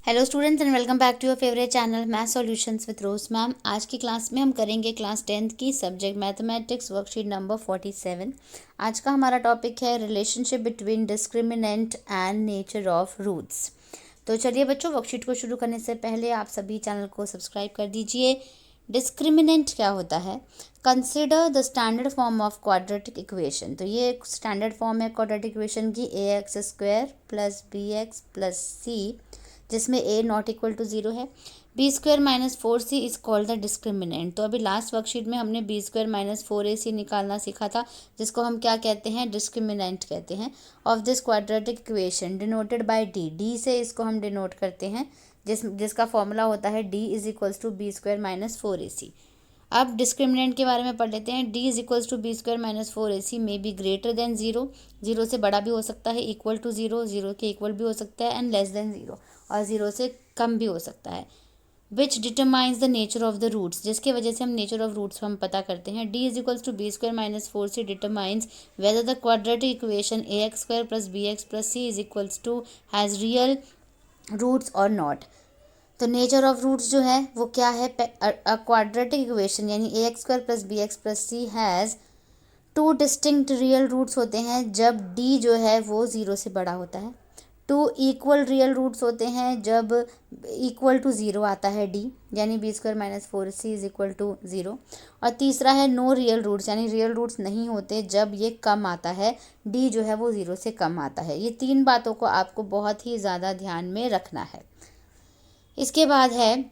Hello students and welcome back to your favourite channel math solutions with Rose ma'am. आज की class में हम करेंगे क्लास 10th की सब्जेक्ट मैथमेटिक्स वर्कशीट नंबर 47। आज का हमारा टॉपिक है relationship between discriminant and nature of roots. तो चलिए बच्चों, वर्कशीट को शुरू करने से पहले आप सभी चैनल को सब्सक्राइब कर दीजिए। डिस्क्रिमिनेंट क्या होता है? Consider the standard form of quadratic equation. तो ये एक स्टैंडर्ड फॉर्म है क्वाड्रेटिक इक्वेशन की, ax² + bx + c, जिसमें a नॉट इक्वल टू 0 है। b² - 4c is called the discriminant. तो अभी लास्ट वर्कशीट में हमने b² - 4ac निकालना सीखा था, जिसको हम क्या कहते हैं? डिस्क्रिमिनेंट कहते हैं of this quadratic equation denoted by d से इसको हम डिनोट करते हैं, जिसका फॉर्मूला होता है d = b² - 4ac। अब डिस्क्रिमिनेंट के बारे में पढ़ लेते हैं। d = b² - 4ac में बी ग्रेटर देन 0, 0 से बड़ा भी हो सकता है, इक्वल टू 0, 0 के इक्वल भी हो सकता है, एंड लेस देन 0, और 0 से कम भी हो सकता है। Which determines the nature of the roots, जिसके वजह से हम नेचर ऑफ रूट्स हम पता करते हैं। d = b² - 4c determines whether the quadratic equation ax² + bx + c has real roots और नॉट। तो नेचर ऑफ रूट्स जो है वो क्या है? क्वाड्रेटिक इक्वेशन यानी ax² + bx + c has 2 distinct real roots होते हैं जब d जो है वो 0 से बड़ा होता है। 2 इक्वल रियल रूट्स होते हैं जब इक्वल टू 0 आता है d, यानी b² - 4c = 0। और तीसरा है नो रियल रूट्स, यानी रियल रूट्स नहीं होते जब ये कम आता है, d जो है वो 0 से कम आता है। ये 3 बातों को आपको बहुत ही ज़्यादा ध्यान में रखना है। इसके बाद है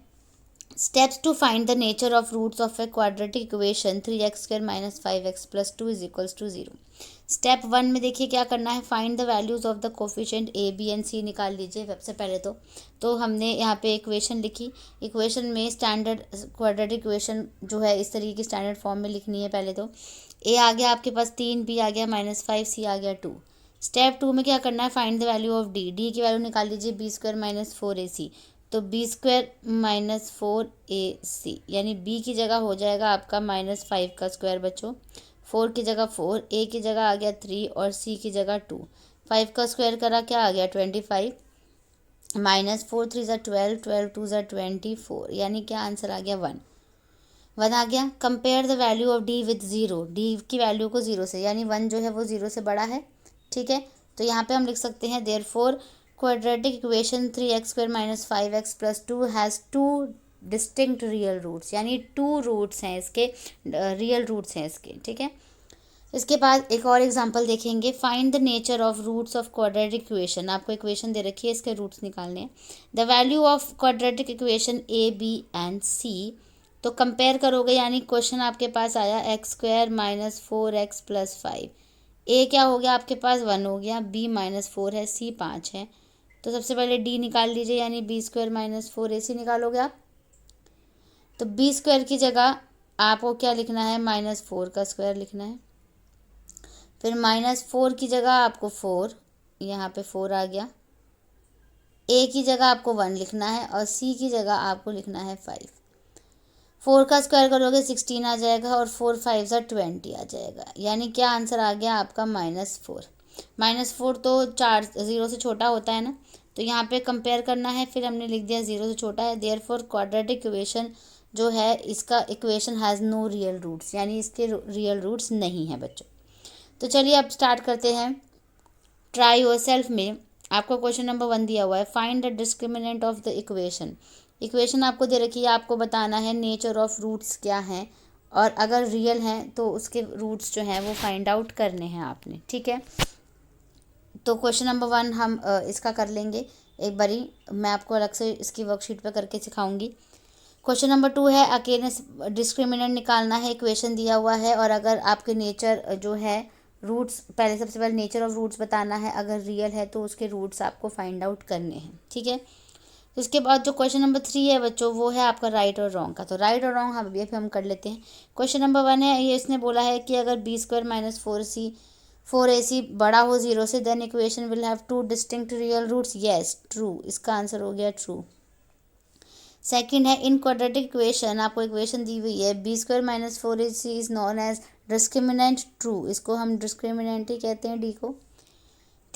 steps to find the nature of roots of a quadratic equation 3x² - 5x + 2 = 0। Step 1 में देखिए क्या करना है, find the values of the coefficient a, b and c निकाल लीजिए। सबसे पहले तो हमने यहाँ पे इक्वेशन लिखी। इक्वेशन में स्टैंडर्ड क्वाड्रेटिक इक्वेशन जो है इस तरीके की स्टैंडर्ड फॉर्म में लिखनी है। पहले तो a आ गया आपके पास 3, b आ गया -5, c आ गया 2। स्टेप 2 में क्या करना है, find the value of d की वैल्यू निकाल लीजिए b² - 4ac। तो b² - 4ac यानी b की जगह हो जाएगा आपका -5 का स्क्वायर बच्चों, 4 की जगह 4, a की जगह आ गया 3 और c की जगह 2। 5 का स्क्वायर करा क्या आ गया 25, -4 3 = 12, 12 2 = 24, यानी क्या आंसर आ गया 1 आ गया। Compare the value of d with 0, d की वैल्यू को 0 से, यानी 1 जो है वो 0 से बड़ा है। ठीक है, तो यहाँ पे हम लिख सकते हैं therefore quadratic equation 3x² - 5x + 2 has 2 distinct real roots, यानी 2 रूट्स हैं इसके, रियल रूट्स हैं इसके। ठीक है, इसके बाद एक और एग्जांपल देखेंगे। Find the nature of roots of quadratic equation. आपको इक्वेशन दे रखी है, इसके रूट्स निकालने हैं। The value of quadratic equation a, b and c। तो कंपेयर करोगे, यानी क्वेश्चन आपके पास आया x² - 4x + 5। a क्या हो गया आपके पास 1 हो गया, b -4 है, c 5 है। तो सबसे पहले d निकाल लीजिए, यानी b² - 4ac निकालोगे आप। तो b² की जगह आपको क्या लिखना है, -4 का स्क्वायर लिखना है। फिर -4 की जगह आपको 4, यहाँ पे 4 आ गया। a की जगह आपको 1 लिखना है और c की जगह आपको लिखना है 5। 4 का स्क्वायर करोगे 16 आ जाएगा और 4 5 = 20 आ जाएगा, यानी क्या आंसर आ गया आपका -4। -4 तो 4 0 से छोटा होता है ना, तो यहाँ पे कंपेयर करना है, फिर हमने लिख दिया 0 से छोटा है। देयरफॉर क्वाड्रेटिक इक्वेशन जो है इसका equation has no real roots, यानी इसके रियल रूट्स नहीं है बच्चों। तो चलिए अब स्टार्ट करते हैं। ट्राई योरसेल्फ में आपको क्वेश्चन नंबर 1 दिया हुआ है, find the discriminant of the equation. Equation आपको दे रखी है, आपको बताना है नेचर ऑफ रूट्स क्या हैं, और अगर रियल हैं तो उसके रूट्स जो हैं वो फाइंड आउट करने हैं आपने। ठीक है, तो क्वेश्चन नंबर 1 हम इसका कर लेंगे एक बारी, मैं आपको अलग से इसकी वर्कशीट पे करके सिखाऊंगी। क्वेश्चन नंबर 2 है, अकेले डिस्क्रिमिनेंट निकालना है, इक्वेशन दिया हुआ है, और अगर आपके नेचर जो है रूट्स, पहले सबसे पहले नेचर ऑफ रूट्स बताना है, अगर रियल है तो उसके रूट्स आपको फाइंड आउट करने हैं। ठीक है, तो इसके बाद जो क्वेश्चन नंबर 3 है बच्चों, वो है आपका राइट और रॉन्ग का। तो राइट और रॉन्ग हम कर लेते हैं। क्वेश्चन नंबर 1 है, ये इसने बोला है कि अगर b² - 4ac बड़ा हो 0 से, then equation will have 2 distinct real roots. Yes, true, इसका आंसर हो गया ट्रू। सेकंड है, इन क्वाड्रेटिक इक्वेशन, आपको इक्वेशन दी हुई है b² - 4ac is known as discriminant. True, इसको हम डिस्क्रिमिनेंट ही कहते हैं d को।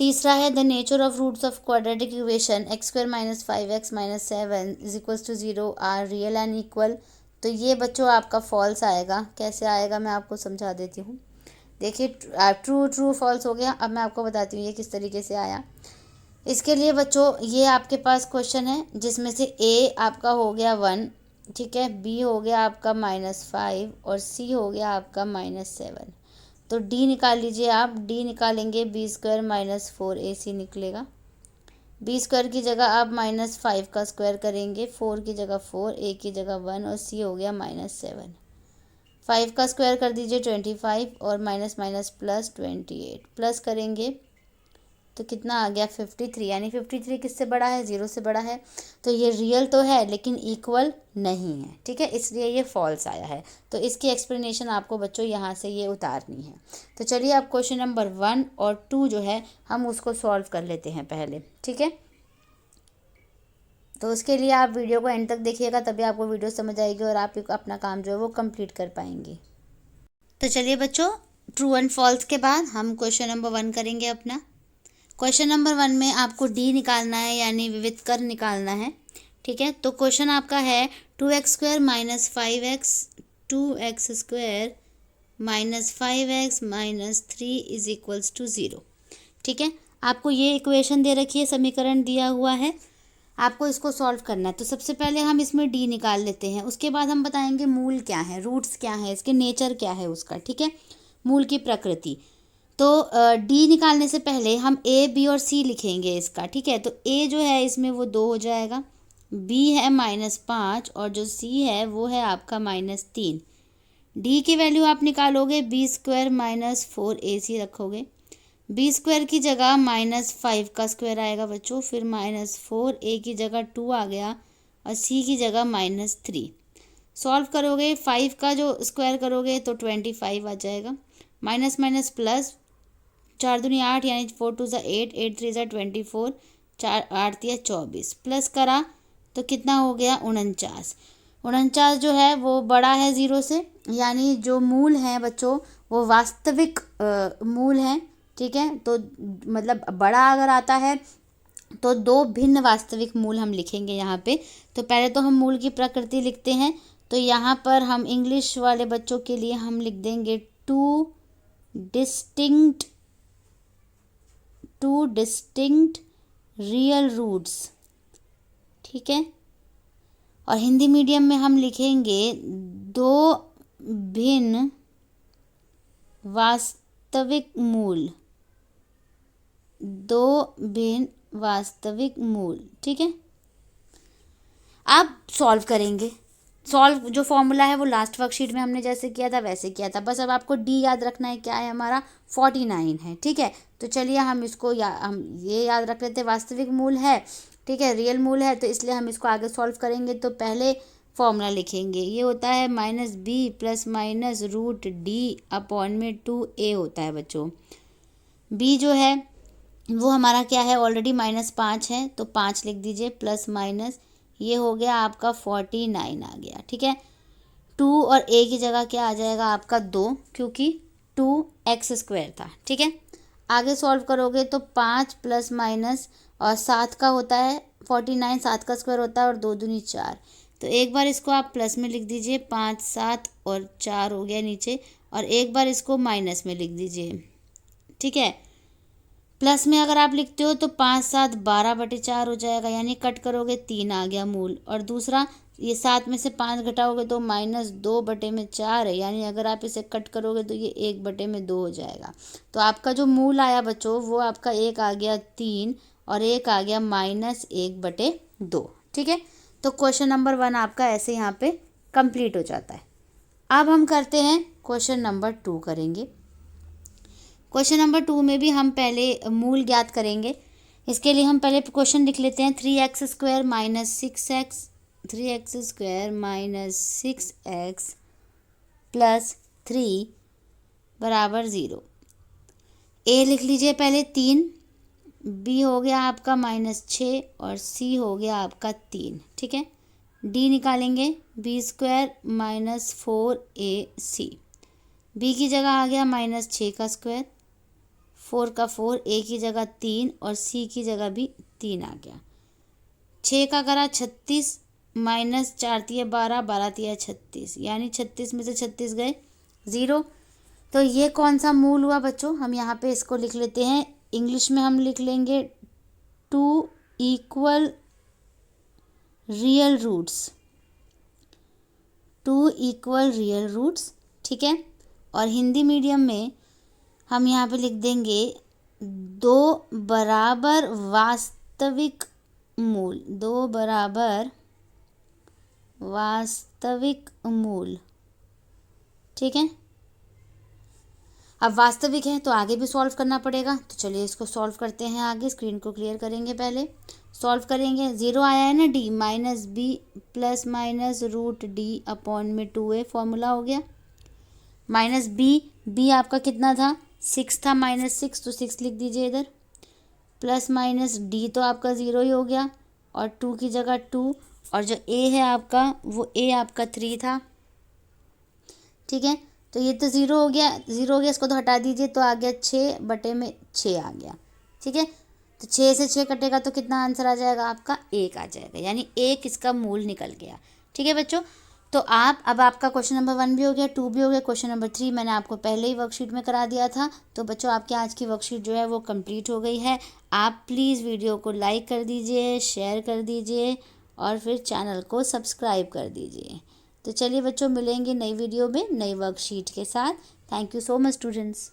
तीसरा है the nature of roots of quadratic equation x² - 5x - 7 = 0 are real and equal. तो ये बच्चों आपका फॉल्स आएगा। कैसे आएगा मैं आपको समझा देती हूँ। देखिए ट्रू ट्रू फॉल्स हो गया। अब मैं आपको बताती हूँ ये किस तरीके से आया। इसके लिए बच्चों ये आपके पास क्वेश्चन है जिसमें से ए आपका हो गया 1, ठीक है, बी हो गया आपका -5 और सी हो गया आपका -7। तो डी निकाल लीजिए आप। डी निकालेंगे b² - 4ac निकलेगा। b² की जगह आप -5 का स्क्वायर करेंगे, 4 की जगह 4, a की जगह 1 और c हो गया -7। 5 का स्क्वायर कर दीजिए 25 और माइनस माइनस प्लस 28 प्लस करेंगे तो कितना आ गया 53, यानी 53 किससे बड़ा है, 0 से बड़ा है। तो ये रियल तो है लेकिन इक्वल नहीं है, ठीक है, इसलिए ये फॉल्स आया है। तो इसकी एक्सप्लेनेशन आपको बच्चों यहाँ से ये उतारनी है। तो चलिए अब क्वेश्चन नंबर 1 और 2 जो है हम उसको सॉल्व कर लेते हैं पहले, ठीक है। तो उसके लिए आप वीडियो को एंड तक देखिएगा, तभी आपको वीडियो समझ आएगी और आप अपना काम जो है वो कंप्लीट कर पाएंगे। तो चलिए बच्चों, ट्रू एंड फॉल्स के बाद हम क्वेश्चन नंबर 1 करेंगे अपना। क्वेश्चन नंबर 1 में आपको डी निकालना है, यानी विविध कर निकालना है, ठीक है। तो क्वेश्चन आपका है 2x² - 5x 2x² - 5x - 3 = 0, ठीक है। आपको ये इक्वेशन दे रखी है, समीकरण दिया हुआ है, आपको इसको सॉल्व करना है। तो सबसे पहले हम इसमें डी निकाल लेते हैं, उसके बाद हम बताएंगे मूल क्या है, रूट्स क्या है, इसके नेचर क्या है उसका, ठीक है, मूल की प्रकृति। तो डी निकालने से पहले हम ए बी और सी लिखेंगे इसका, ठीक है। तो ए जो है इसमें वो 2 हो जाएगा, बी है -5 और जो सी है वो है आपका -3। डी की वैल्यू आप निकालोगे b² - 4ac रखोगे। b² की जगह -5 का स्क्वायर आएगा बच्चों, फिर -4, a की जगह 2 आ गया और c की जगह -3। सॉल्व करोगे 5 का जो स्क्वायर करोगे तो 25 आ जाएगा, माइनस माइनस प्लस 4 दूनी 8 यानी 4 2 8, 8 3 24, 4 8 24 प्लस करा तो कितना हो गया 49। 49 जो है वो बड़ा है 0 से, यानी जो मूल है बच्चों वो वास्तविक मूल है, ठीक है। तो मतलब बड़ा अगर आता है तो 2 भिन्न वास्तविक मूल हम लिखेंगे यहाँ पे। तो पहले तो हम मूल की प्रकृति लिखते हैं। तो यहाँ पर हम इंग्लिश वाले बच्चों के लिए हम लिख देंगे टू डिस्टिंक्ट रियल रूट्स, ठीक है। और हिंदी मीडियम में हम लिखेंगे 2 भिन्न वास्तविक मूल, 2 भिन्न वास्तविक मूल, ठीक है। अब सॉल्व करेंगे। सॉल्व जो फॉर्मूला है वो लास्ट वर्कशीट में हमने जैसे किया था वैसे किया था, बस अब आपको डी याद रखना है, क्या है हमारा 49 है, ठीक है। तो चलिए हम इसको हम ये याद रख लेते हैं, वास्तविक मूल है, ठीक है, रियल मूल है, तो इसलिए हम इसको आगे सॉल्व करेंगे। तो पहले फॉर्मूला लिखेंगे, ये होता है -b + -√d/2a होता है बच्चों। b जो है वो हमारा क्या है, ऑलरेडी -5 है तो 5 लिख दीजिए, प्लस माइनस ये हो गया आपका 49 आ गया, ठीक है। 2 और a की जगह क्या आ जाएगा आपका 2, क्योंकि 2x² था, ठीक है। आगे सॉल्व करोगे तो 5 प्लस माइनस और 7 का होता है 49, 7 का स्क्वायर होता है और 2 दूनी 4। तो एक बार इसको आप प्लस में लिख दीजिए, 5 7 और 4 हो गया नीचे, और एक बार इसको माइनस में लिख दीजिए, ठीक है। प्लस में अगर आप लिखते हो तो 5 7 12/4 हो जाएगा, यानी कट करोगे 3 आ गया मूल। और दूसरा ये 7 में से 5 घटाओगे तो -2/4 है, यानी अगर आप इसे कट करोगे तो ये 1/2 हो जाएगा। तो आपका जो मूल आया बच्चों वो आपका एक आ गया 3 और एक आ गया -1/2, ठीक है। तो क्वेश्चन नंबर 1 आपका ऐसे यहाँ पे कंप्लीट हो जाता है। अब हम करते हैं क्वेश्चन नंबर 2 करेंगे। क्वेश्चन नंबर 2 में भी हम पहले मूल ज्ञात करेंगे। इसके लिए हम पहले क्वेश्चन लिख लेते हैं, 3x² - 6x 3x² - 6x + 3 = 0। a लिख लीजिए पहले 3, b हो गया आपका -6 और c हो गया आपका 3, ठीक है। d निकालेंगे b² - 4ac, b की जगह आ गया -6 का स्क्वायर, 4 का 4, ए की जगह 3 और सी की जगह भी 3 आ गया। 6 का करा 36 माइनस 4 तिया 12, 12 तिया 36, यानी 36 में से 36 गए 0। तो ये कौन सा मूल हुआ बच्चों? हम यहाँ पे इसको लिख लेते हैं, इंग्लिश में हम लिख लेंगे 2 equal real roots, 2 equal real roots, ठीक है। और हिंदी मीडियम में हम यहाँ पे लिख देंगे 2 बराबर वास्तविक मूल, 2 बराबर वास्तविक मूल, ठीक है। अब वास्तविक है तो आगे भी सॉल्व करना पड़ेगा, तो चलिए इसको सॉल्व करते हैं। आगे स्क्रीन को क्लियर करेंगे, पहले सॉल्व करेंगे। 0 आया है ना, D minus B plus minus root D upon में 2a फॉर्मूला हो गया। माइनस बी आपका कितना था? 6 था, -6 तो 6 लिख दीजिए इधर, प्लस माइनस डी तो आपका 0 ही हो गया और 2 की जगह 2, और जो ए है आपका वो ए आपका 3 था, ठीक है। तो ये तो 0 हो गया, 0 हो गया, इसको तो हटा दीजिए, तो आ गया 6/6 आ गया, ठीक है। तो 6 से 6 कटेगा तो कितना आंसर आ जाएगा आपका? 1 आ जाएगा, यानी 1 इसका मूल निकल गया, ठीक है बच्चों। तो आप अब आपका क्वेश्चन नंबर 1 भी हो गया, 2 भी हो गया, क्वेश्चन नंबर 3 मैंने आपको पहले ही वर्कशीट में करा दिया था। तो बच्चों आपकी आज की वर्कशीट जो है वो कंप्लीट हो गई है। आप प्लीज़ वीडियो को लाइक कर दीजिए, शेयर कर दीजिए और फिर चैनल को सब्सक्राइब कर दीजिए। तो चलिए बच्चों, मिलेंगे नई वीडियो में नई वर्कशीट के साथ। Thank you so much students.